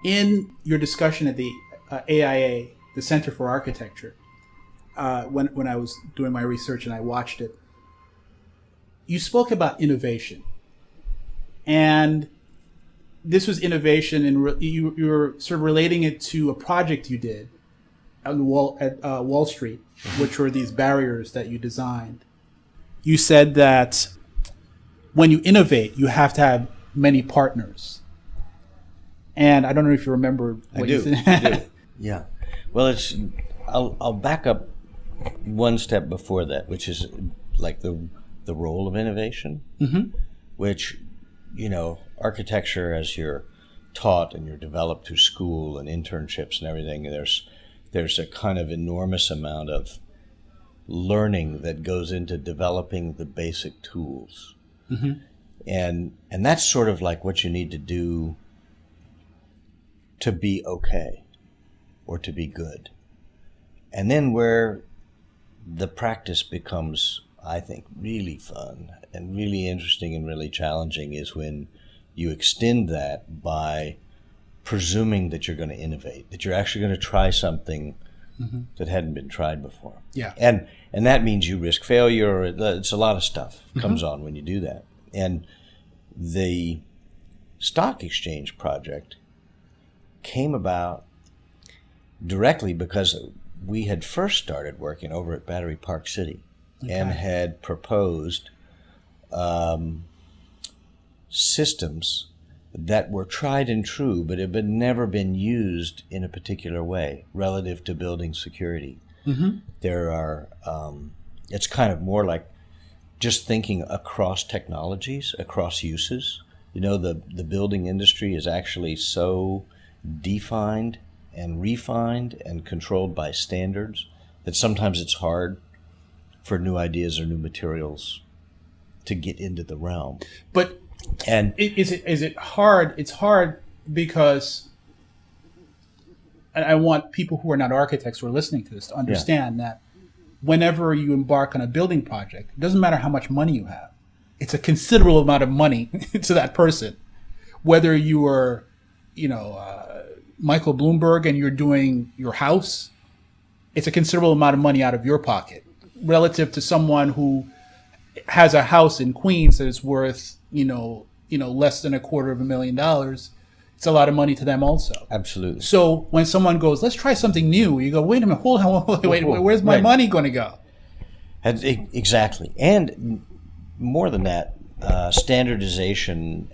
in your discussion at the AIA, the Center for Architecture, when I was doing my research and I watched it, you spoke about innovation. And this was innovation, and you were sort of relating it to a project you did at Wall Street, which were these barriers that you designed. You said that when you innovate, you have to have many partners. And I don't know if you remember what you said. I do. Yeah. Well, I'll back up one step before that, which is like the role of innovation, which, architecture, as you're taught and you're developed through school and internships and everything, there's a kind of enormous amount of learning that goes into developing the basic tools. And that's sort of like what you need to do to be okay or to be good. And then where the practice becomes, I think, really fun and really interesting and really challenging is when you extend that by presuming that you're going to innovate, that you're actually going to try something that hadn't been tried before. Yeah. And that means you risk failure. It's a lot of stuff comes on when you do that. And the stock exchange project came about directly because we had first started working over at Battery Park City and had proposed systems that were tried and true, but had never been used in a particular way relative to building security. There are, it's kind of more like just thinking across technologies, across uses. The building industry is actually so defined and refined and controlled by standards that sometimes it's hard for new ideas or new materials to get into the realm. But is it hard? It's hard because, and I want people who are not architects who are listening to this to understand that whenever you embark on a building project, it doesn't matter how much money you have. It's a considerable amount of money to that person. Whether you are, Michael Bloomberg and you're doing your house, it's a considerable amount of money out of your pocket relative to someone who has a house in Queens that is worth, less than $250,000. It's a lot of money to them also. Absolutely. So when someone goes, let's try something new, you go, wait a minute, hold on, wait, where's my money going to go? Exactly. And more than that, standardization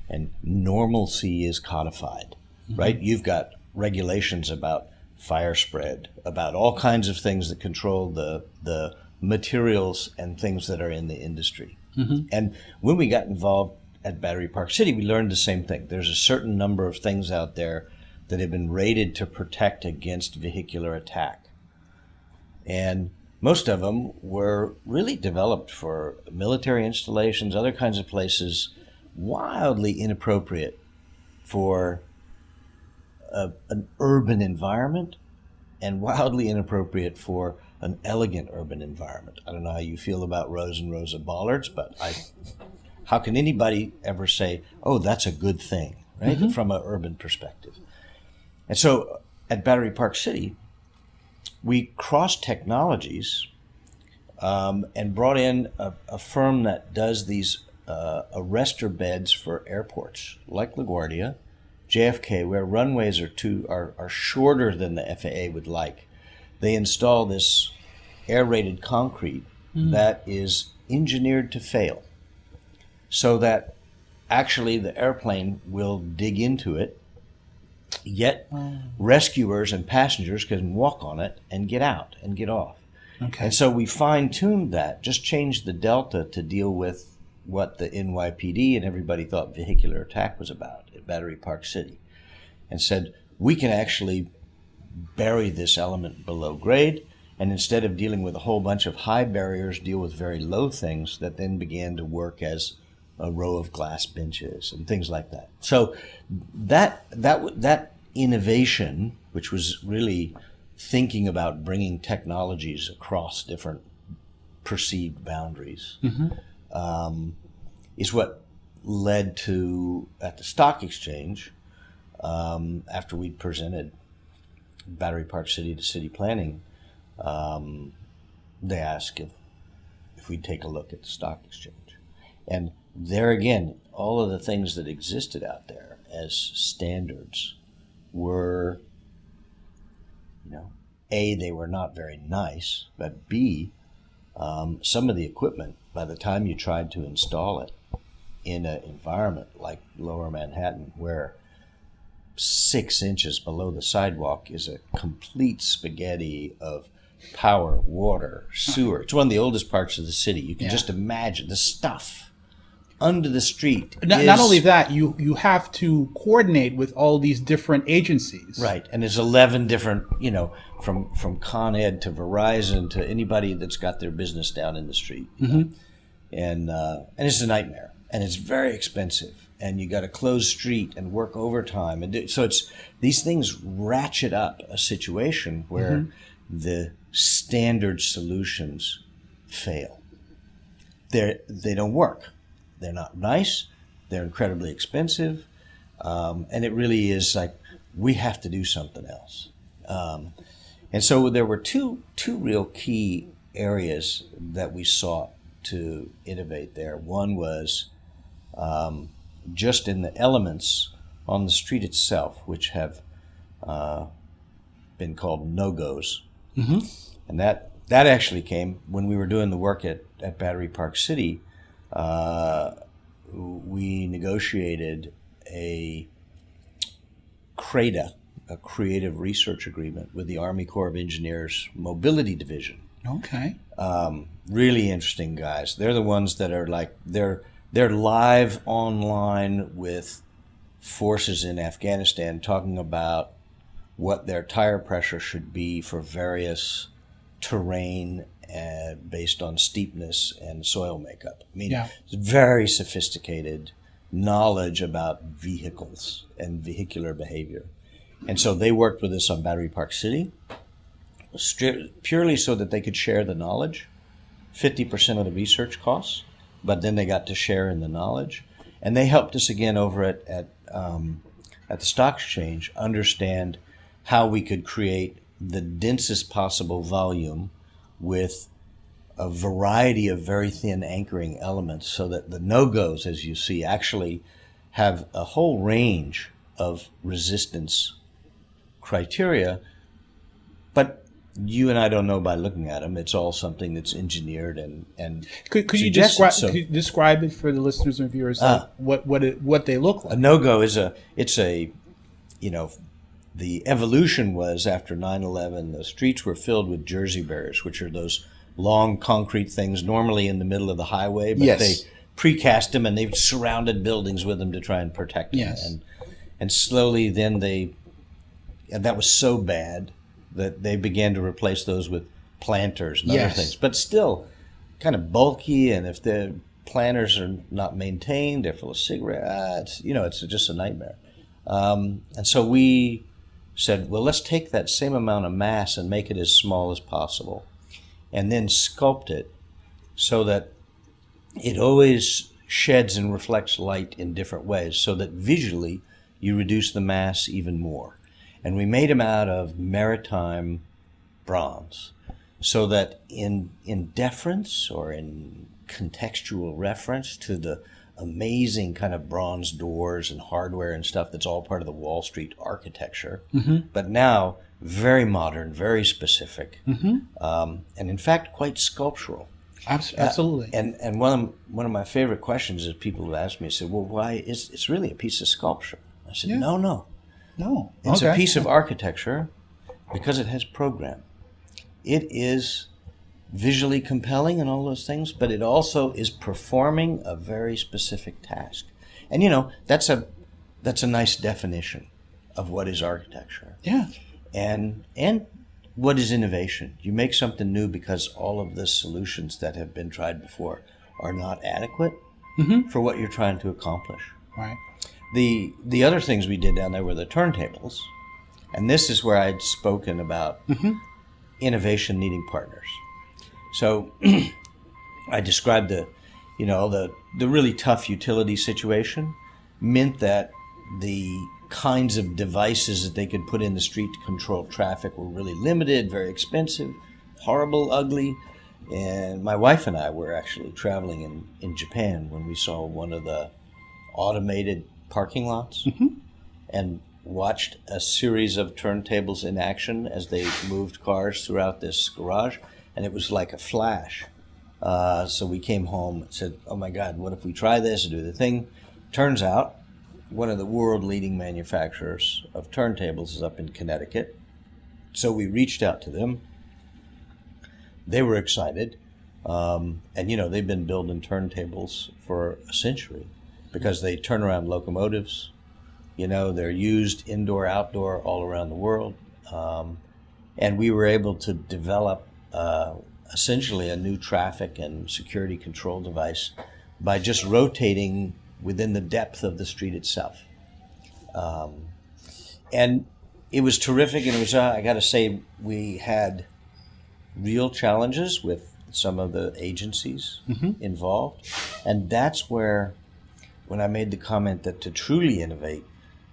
and normalcy is codified, right? You've got regulations about fire spread, about all kinds of things that control the materials and things that are in the industry. And when we got involved at Battery Park City, we learned the same thing. There's a certain number of things out there that have been rated to protect against vehicular attack. And most of them were really developed for military installations, other kinds of places, wildly inappropriate for an urban environment and wildly inappropriate for an elegant urban environment. I don't know how you feel about Rose and Rosa bollards, but how can anybody ever say, oh, that's a good thing, right, from an urban perspective? And so at Battery Park City, we crossed technologies and brought in a firm that does these arrestor beds for airports, like LaGuardia, JFK, where runways are shorter than the FAA would like. They install this air-rated concrete that is engineered to fail, so that actually the airplane will dig into it, yet rescuers and passengers can walk on it and get out and get off. Okay. And so we fine-tuned that, just changed the delta to deal with what the NYPD and everybody thought vehicular attack was about at Battery Park City, and said, we can actually bury this element below grade, and instead of dealing with a whole bunch of high barriers, deal with very low things that then began to work as a row of glass benches and things like that. So that innovation, which was really thinking about bringing technologies across different perceived boundaries, is what led to, at the stock exchange, after we presented Battery Park City to city planning, they asked if we'd take a look at the stock exchange. And there again, all of the things that existed out there as standards were, A, they were not very nice, but B, some of the equipment, by the time you tried to install it in an environment like Lower Manhattan, where 6 inches below the sidewalk is a complete spaghetti of power, water, sewer. It's one of the oldest parts of the city. You can just imagine the stuff under the street. Not only that, you have to coordinate with all these different agencies. Right, and there's 11 different, from Con Ed to Verizon to anybody that's got their business down in the street. And it's a nightmare, and it's very expensive. And you got to close street and work overtime, and so these things ratchet up a situation where the standard solutions fail. They don't work. They're not nice. They're incredibly expensive, and it really is like we have to do something else. And so there were two real key areas that we sought to innovate there. One was just in the elements on the street itself, which have been called no-goes. And that actually came when we were doing the work at Battery Park City. We negotiated a CRADA, a Creative Research Agreement, with the Army Corps of Engineers Mobility Division. Okay. Really interesting guys. They're the ones that are like, they're live online with forces in Afghanistan talking about what their tire pressure should be for various terrain based on steepness and soil makeup. I mean, it's very sophisticated knowledge about vehicles and vehicular behavior. And so they worked with us on Battery Park City, purely so that they could share the knowledge, 50% of the research costs, but then they got to share in the knowledge. And they helped us again over at the stock exchange understand how we could create the densest possible volume with a variety of very thin anchoring elements, so that the no-goes, as you see, actually have a whole range of resistance criteria. But you and I don't know by looking at them. It's all something that's engineered and could you describe it for the listeners and viewers, what they look like? A no-go is the evolution was after 9/11, the streets were filled with Jersey barriers, which are those long concrete things normally in the middle of the highway, but they precast them and they've surrounded buildings with them to try and protect them. And slowly then and that was so bad that they began to replace those with planters and other things, but still kind of bulky. And if the planters are not maintained, they're full of cigarettes. It's just a nightmare. And so we said, well, let's take that same amount of mass and make it as small as possible, and then sculpt it so that it always sheds and reflects light in different ways, so that visually you reduce the mass even more. And we made them out of maritime bronze, so that in deference or in contextual reference to the amazing kind of bronze doors and hardware and stuff that's all part of the Wall Street architecture, but now very modern, very specific, and in fact quite sculptural. Absolutely. And one of my favorite questions is people have asked me, said, well, why it's really a piece of sculpture? I said, no. It's a piece of architecture because it has program. It is visually compelling and all those things, but it also is performing a very specific task. And that's a nice definition of what is architecture. Yeah. And what is innovation? You make something new because all of the solutions that have been tried before are not adequate for what you're trying to accomplish. Right. The other things we did down there were the turntables, and this is where I'd spoken about innovation needing partners. So I described the really tough utility situation meant that the kinds of devices that they could put in the street to control traffic were really limited, very expensive, horrible, ugly. And my wife and I were actually traveling in Japan when we saw one of the automated parking lots and watched a series of turntables in action as they moved cars throughout this garage. And it was like a flash. So we came home and said, oh my God, what if we try this and do the thing? Turns out one of the world leading manufacturers of turntables is up in Connecticut. So we reached out to them. They were excited. And, they've been building turntables for a century because they turn around locomotives. They're used indoor, outdoor, all around the world. And we were able to develop essentially a new traffic and security control device by just rotating within the depth of the street itself. And it was terrific, and it was, I got to say, we had real challenges with some of the agencies involved. And that's where, when I made the comment that to truly innovate,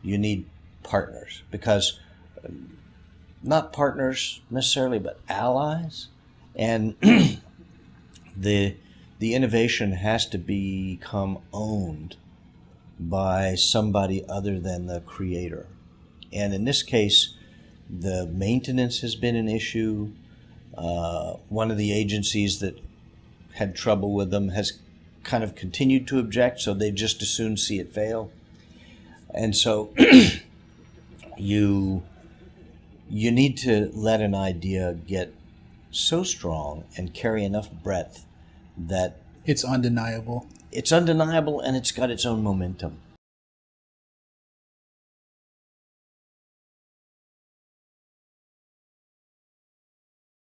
you need partners, because not partners necessarily, but allies. And the innovation has to become owned by somebody other than the creator. And in this case, the maintenance has been an issue. One of the agencies that had trouble with them has kind of continued to object, so they just as soon see it fail. And so you need to let an idea get so strong and carry enough breadth that It's undeniable. it's undeniable and it's got its own momentum.